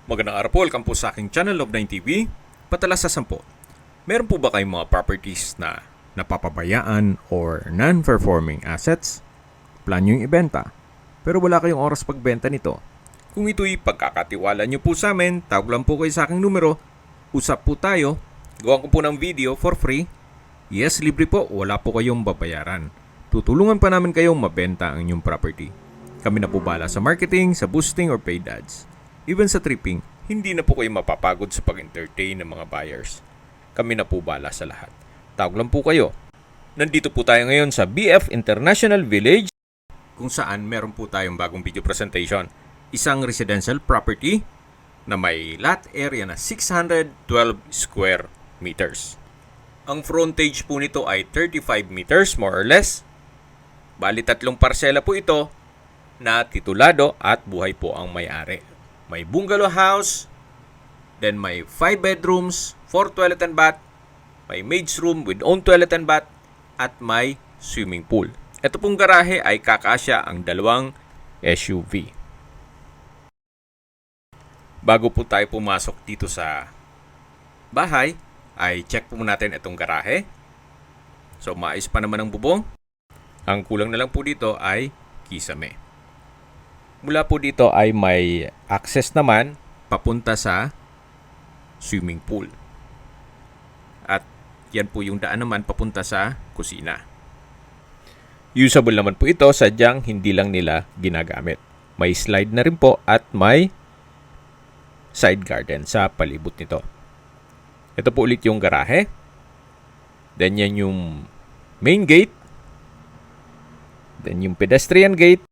Magandang araw po, welcome po sa aking channel of 9TV. Patalas sa 10. Meron po ba kayong mga properties na napapabayaan or non-performing assets? Plan nyo yung ibenta, pero wala kayong oras pagbenta nito. Kung ito'y pagkakatiwala nyo po sa amin, tawag lang po kayo sa aking numero, usap po tayo, gawa ko po ng video for free. Yes, libre po, wala po kayong babayaran. Tutulungan pa namin kayong mabenta ang inyong property. Kami na po bala sa marketing, sa boosting or paid ads. Even sa tripping, hindi na po kayo mapapagod sa pag-entertain ng mga buyers. Kami na po bala sa lahat. Tawag lang po kayo. Nandito po tayo ngayon sa BF International Village, kung saan meron po tayong bagong video presentation. Isang residential property na may lot area na 612 square meters. Ang frontage po nito ay 35 meters more or less. Bali 3 parsela po ito na titulado at buhay po ang may-ari. May bungalow house, then may 5 bedrooms, 4 toilet and bath, may maid's room with own toilet and bath, at may swimming pool. Ito pong garahe ay kakasya ang 2 SUV. Bago po tayo pumasok dito sa bahay, ay check po natin itong garahe. So maayos pa naman ang bubong. Ang kulang na lang po dito ay kisame. Mula po dito ay may access naman papunta sa swimming pool. At yan po yung daan naman papunta sa kusina. Usable naman po ito, sadyang hindi lang nila ginagamit. May slide na rin po at may side garden sa palibot nito. Ito po ulit yung garahe. Then yan yung main gate. Then yung pedestrian gate.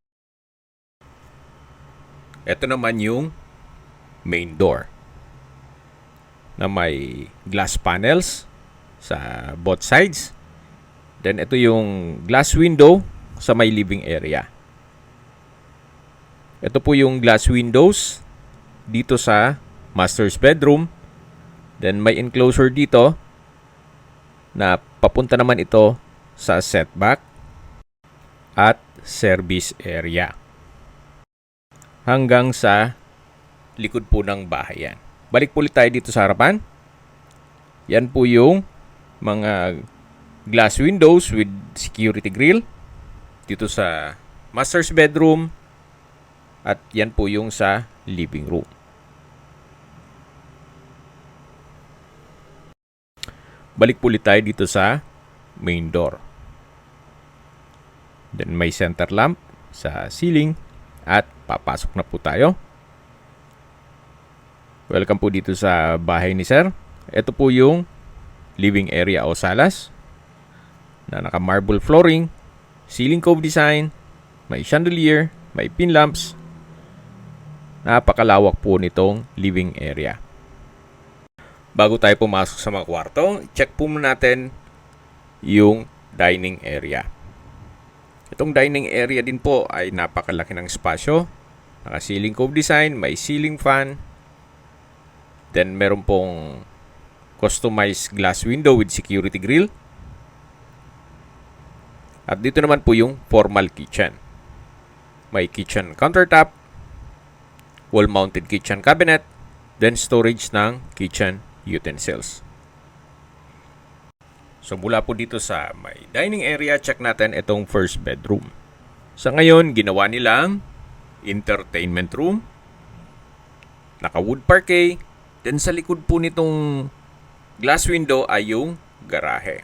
Ito naman yung main door na may glass panels sa both sides. Then ito yung glass window sa may living area. Ito po yung glass windows dito sa master's bedroom. Then may enclosure dito na papunta naman ito sa setback at service area hanggang sa likod po ng bahay yan. Balik po ulit tayo dito sa harapan. Yan po yung mga glass windows with security grill dito sa master's bedroom. At yan po yung sa living room. Balik po ulit tayo dito sa main door. Then may center lamp sa ceiling. At papasok na po tayo. Welcome po dito sa bahay ni Sir. Ito po yung living area o salas na naka-marble flooring, ceiling cove design, may chandelier, may pin lamps. Napakalawak po nitong living area. Bago tayo pumasok sa mga kwarto, check po muna natin yung dining area. Itong dining area din po ay napakalaki ng espasyo. Naka-ceiling cove design, may ceiling fan. Then meron pong customized glass window with security grill. At dito naman po yung formal kitchen. May kitchen countertop, wall-mounted kitchen cabinet, then storage ng kitchen utensils. So mula po dito sa may dining area, check natin itong first bedroom. Sa ngayon, ginawa nilang entertainment room. Naka-wood parquet. Then sa likod po nitong glass window ay yung garahe.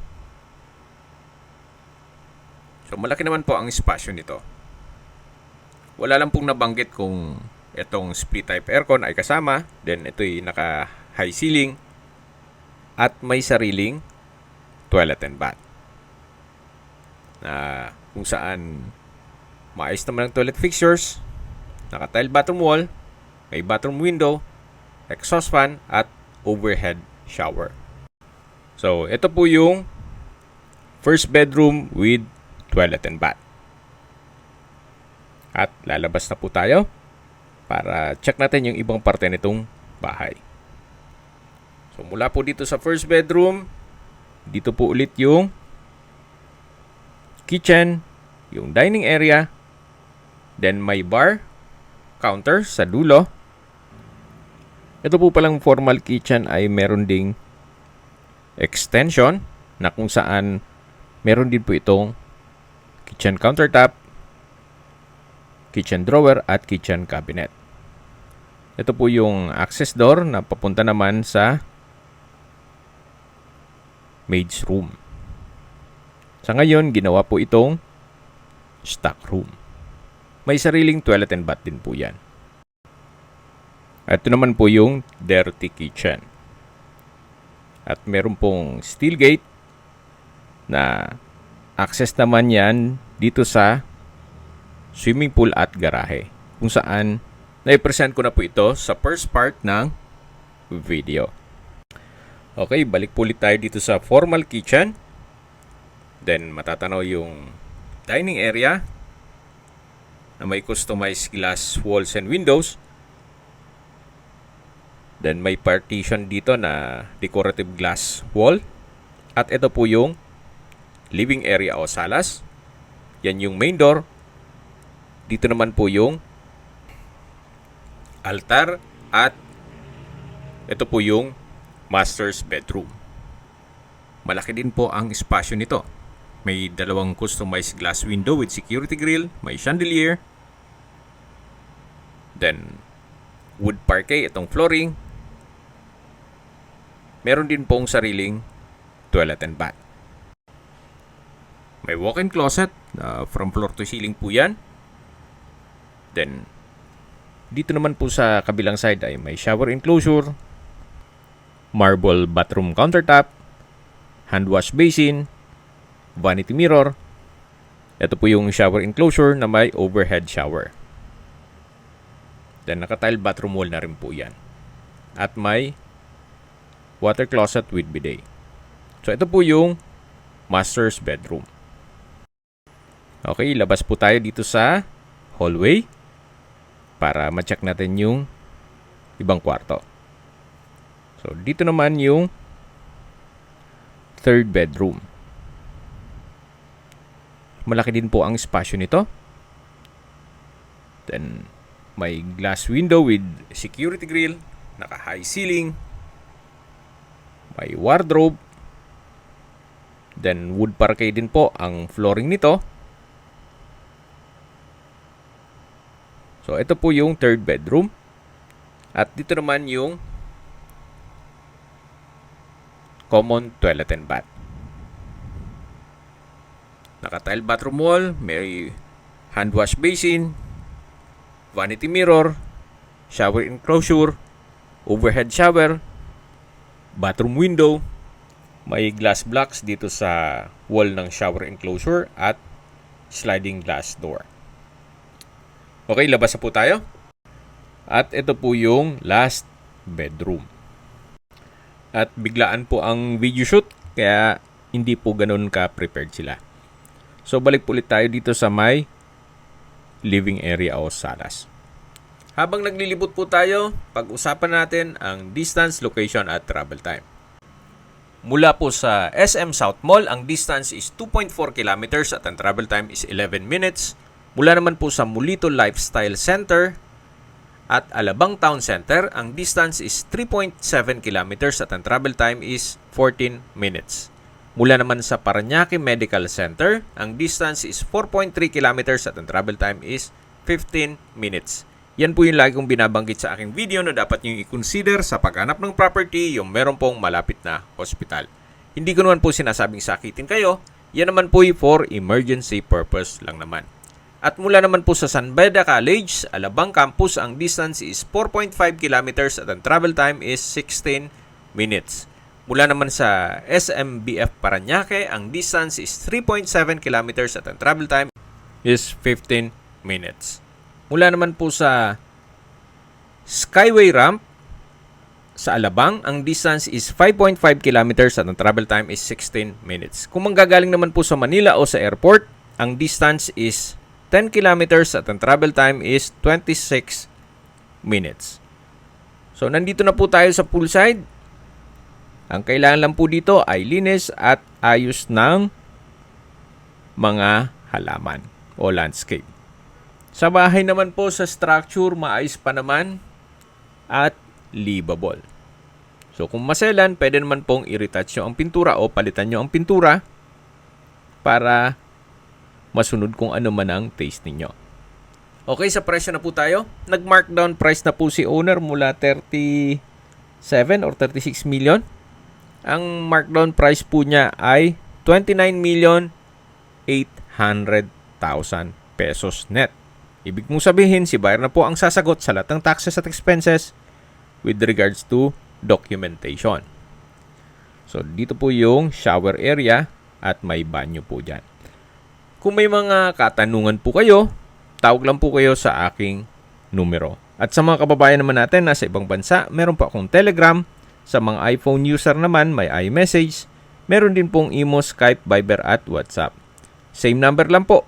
So malaki naman po ang espasyo nito. Wala lang pong nabanggit kung itong split type aircon ay kasama. Then ito'y naka-high ceiling. At may sariling toilet and bath. Kung saan maayos naman ang toilet fixtures, naka-tile bathroom wall, may bathroom window, exhaust fan, at overhead shower. So, ito po yung first bedroom with toilet and bath. At lalabas na po tayo para check natin yung ibang parte nitong bahay. So, mula po dito sa first bedroom, dito po ulit yung kitchen, yung dining area, then may bar, counter sa dulo, Ito po palang formal kitchen ay meron ding extension na kung saan meron din po itong kitchen countertop, kitchen drawer at kitchen cabinet. Ito po yung access door na papunta naman sa maid's room. Sa ngayon, ginawa po itong stock room. May sariling toilet and bath din po yan. Ito naman po yung dirty kitchen. At meron pong steel gate na access naman yan dito sa swimming pool at garahe. Kung saan na-present ko na po ito sa first part ng video. Okay, balik po ulit tayo dito sa formal kitchen. Then matatanaw yung dining area na may customized glass walls and windows. Then may partition dito na decorative glass wall. At ito po yung living area o salas. Yan yung main door. Dito naman po yung altar. At ito po yung master's bedroom. Malaki din po ang espasyo nito. May dalawang customized glass window with security grill. May chandelier. Then wood parquet itong flooring. Meron din pong sariling toilet and bath. May walk-in closet from floor to ceiling po yan. Then, dito naman po sa kabilang side ay may shower enclosure, marble bathroom countertop, hand wash basin, vanity mirror. Ito po yung shower enclosure na may overhead shower. Then, naka-tile bathroom wall na rin po yan. At may water closet with bidet. So, ito po yung master's bedroom. Okay, labas po tayo dito sa hallway para ma-check natin yung ibang kwarto. So, dito naman yung third bedroom. Malaki din po ang espasyo nito. Then, may glass window with security grill, naka-high ceiling, may wardrobe, then wood parquet din po ang flooring nito. So, ito po yung third bedroom. At dito naman yung common toilet and bath. Naka-tile bathroom wall, may hand wash basin, vanity mirror, shower enclosure, overhead shower, bathroom window, may glass blocks dito sa wall ng shower enclosure at sliding glass door. Okay, labas na po tayo. At ito po yung last bedroom. At biglaan po ang video shoot, kaya hindi po ganun ka-prepared sila. So, balik po ulit tayo dito sa may living area o salas. Habang naglilibot po tayo, pag-usapan natin ang distance, location at travel time. Mula po sa SM South Mall, ang distance is 2.4 kilometers at ang travel time is 11 minutes. Mula naman po sa Mulito Lifestyle Center at Alabang Town Center, ang distance is 3.7 kilometers at ang travel time is 14 minutes. Mula naman sa Parañaque Medical Center, ang distance is 4.3 kilometers at ang travel time is 15 minutes. Yan po yung lagi kong binabanggit sa aking video na dapat nyo i-consider sa paghanap ng property yung meron pong malapit na hospital. Hindi ko naman po sinasabing sakitin kayo, yan naman po for emergency purpose lang naman. At mula naman po sa San Beda College, Alabang Campus, ang distance is 4.5 kilometers at ang travel time is 16 minutes. Mula naman sa SMBF Parañaque, ang distance is 3.7 kilometers at ang travel time is 15 minutes. Mula naman po sa Skyway Ramp sa Alabang, ang distance is 5.5 kilometers at ang travel time is 16 minutes. Kung manggagaling naman po sa Manila o sa airport, ang distance is 10 kilometers at ang travel time is 26 minutes. So, nandito na po tayo sa poolside. Ang kailangan lang po dito ay linis at ayos ng mga halaman o landscape. Sa bahay naman po, sa structure, maayos pa naman. At livable. So kung maselan, pwede naman pong i-retouch nyo ang pintura o palitan nyo ang pintura para masunod kung ano man ang taste ninyo. Okay, sa presyo na po tayo. Nag-markdown price na po si owner mula 37 or 36 million. Ang markdown price po niya ay 29,800,000 pesos net. Ibig mong sabihin, si buyer na po ang sasagot sa lahat ng taxes at expenses with regards to documentation. So, dito po yung shower area at may banyo po dyan. Kung may mga katanungan po kayo, tawag lang po kayo sa aking numero. At sa mga kababayan naman natin na sa ibang bansa, meron po akong Telegram. Sa mga iPhone user naman, may iMessage. Meron din pong Imo, Skype, Viber at WhatsApp. Same number lang po,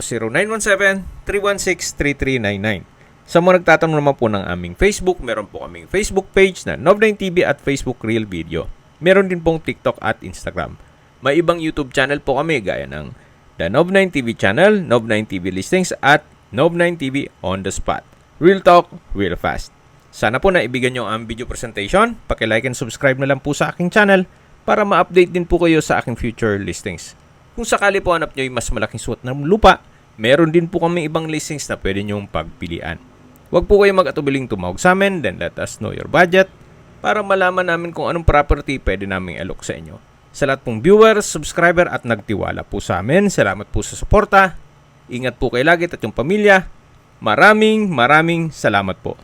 0917-316-3399. Sa mga nagtatanong naman po ng aming Facebook, meron po kaming Facebook page na Nov9TV at Facebook Real Video. Meron din pong TikTok at Instagram. May ibang YouTube channel po kami gaya ng The Nov9TV Channel, Nov9TV Listings at Nov9TV On The Spot. Real talk, real fast. Sana po naibigan nyo ang video presentation. Paki-like and subscribe na lang po sa aking channel para ma-update din po kayo sa aking future listings. Kung sakali po hanap nyo yung mas malaking suot ng lupa, meron din po kami ibang listings na pwede nyong pagpilian. Huwag po kayo mag-atubiling tumawag sa amin, then let us know your budget para malaman namin kung anong property pwede naming alok sa inyo. Sa lahat pong viewers, subscriber at nagtiwala po sa amin, salamat po sa suporta. Ingat po kayo lagi at yung pamilya. Maraming salamat po.